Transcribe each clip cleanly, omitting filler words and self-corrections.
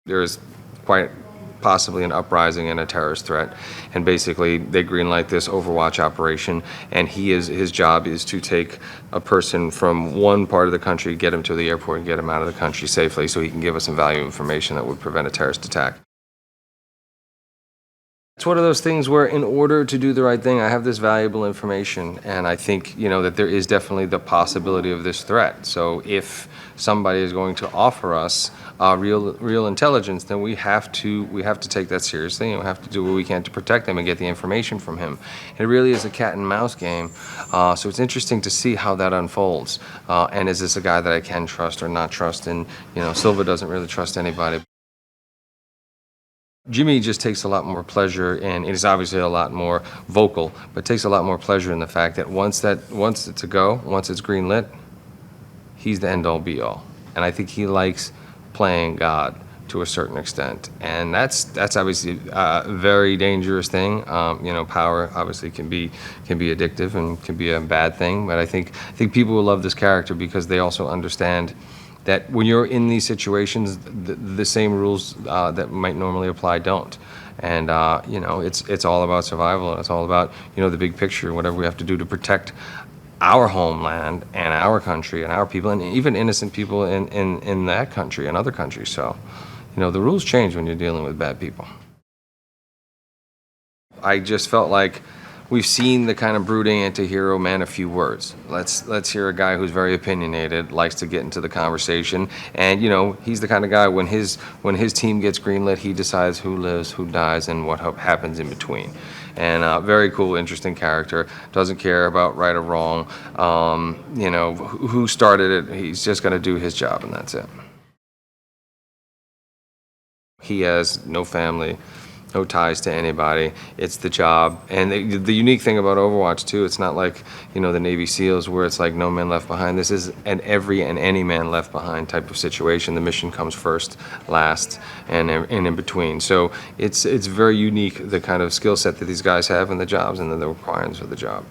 There is quite possibly an uprising and a terrorist threat, and basically they greenlight this Overwatch operation, and his job is to take a person from one part of the country, get him to the airport, and get him out of the country safely so he can give us some valuable information that would prevent a terrorist attack. It's one of those things where in order to do the right thing, I have this valuable information, and I think, that there is definitely the possibility of this threat. So if somebody is going to offer us real intelligence, then we have to take that seriously, and we have to do what we can to protect them and get the information from him. It really is a cat and mouse game, so it's interesting to see how that unfolds. And is this a guy that I can trust or not trust? And Silva doesn't really trust anybody. Jimmy just takes a lot more pleasure, and is obviously a lot more vocal, but takes a lot more pleasure in the fact that once it's a go, once it's green lit, he's the end all be all. And I think he likes playing God to a certain extent, and that's obviously a very dangerous thing. Power obviously can be addictive and can be a bad thing, but I think people will love this character because they also understand that when you're in these situations, the same rules that might normally apply don't. And it's all about survival, and it's all about the big picture, whatever we have to do to protect our homeland and our country and our people, and even innocent people in that country and other countries. So the rules change when you're dealing with bad people. I just felt like we've seen the kind of brooding anti-hero man of few words. Let's hear a guy who's very opinionated, likes to get into the conversation, and he's the kind of guy when his team gets greenlit, he decides who lives, who dies, and what happens in between. And very cool, interesting character. Doesn't care about right or wrong. Who started it? He's just going to do his job, and that's it. He has no family, no ties to anybody. It's the job. And the unique thing about Overwatch too, it's not like the Navy SEALs where it's like no man left behind. This is an every and any man left behind type of situation. The mission comes first, last, and in between. So it's very unique, the kind of skill set that these guys have and the jobs and the requirements of the job.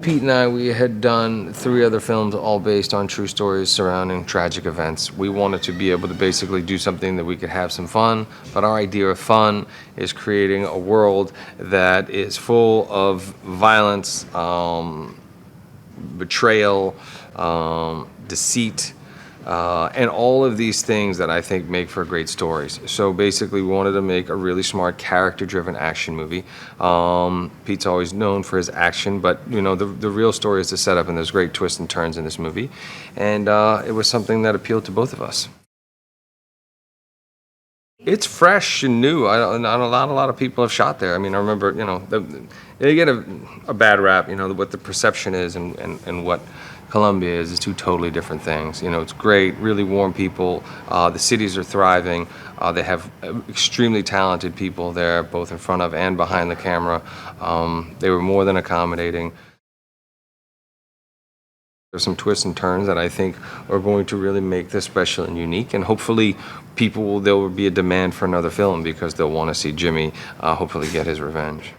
Pete and I, we had done 3 other films all based on true stories surrounding tragic events. We wanted to be able to basically do something that we could have some fun, but our idea of fun is creating a world that is full of violence, betrayal, deceit, and all of these things that I think make for great stories. So basically we wanted to make a really smart character-driven action movie. Pete's always known for his action, but the real story is the setup, and there's great twists and turns in this movie. And it was something that appealed to both of us. It's fresh and new. Not a lot of people have shot there. I mean, I remember, they get a bad rap, what the perception is and what Colombia is 2 totally different things. It's great, really warm people. The cities are thriving. They have extremely talented people there, both in front of and behind the camera. They were more than accommodating. There's some twists and turns that I think are going to really make this special and unique, and hopefully there will be a demand for another film because they'll want to see Jimmy hopefully get his revenge.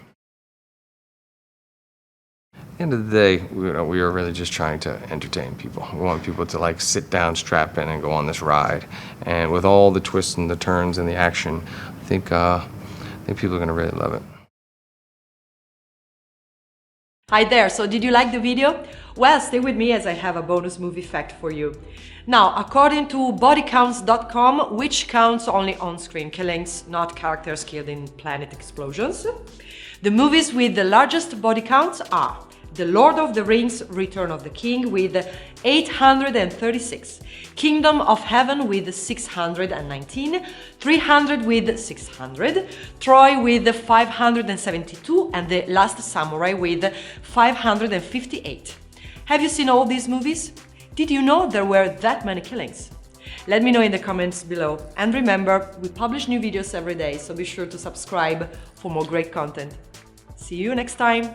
At the end of the day, we are really just trying to entertain people. We want people to sit down, strap in, and go on this ride. And with all the twists and the turns and the action, I think people are going to really love it. Hi there, so did you like the video? Well, stay with me as I have a bonus movie fact for you. Now, according to bodycounts.com, which counts only on-screen killings, not characters killed in planet explosions, the movies with the largest body counts are The Lord of the Rings, Return of the King with 836, Kingdom of Heaven with 619, 300 with 600, Troy with 572, and The Last Samurai with 558. Have you seen all these movies? Did you know there were that many killings? Let me know in the comments below. And remember, we publish new videos every day, so be sure to subscribe for more great content. See you next time!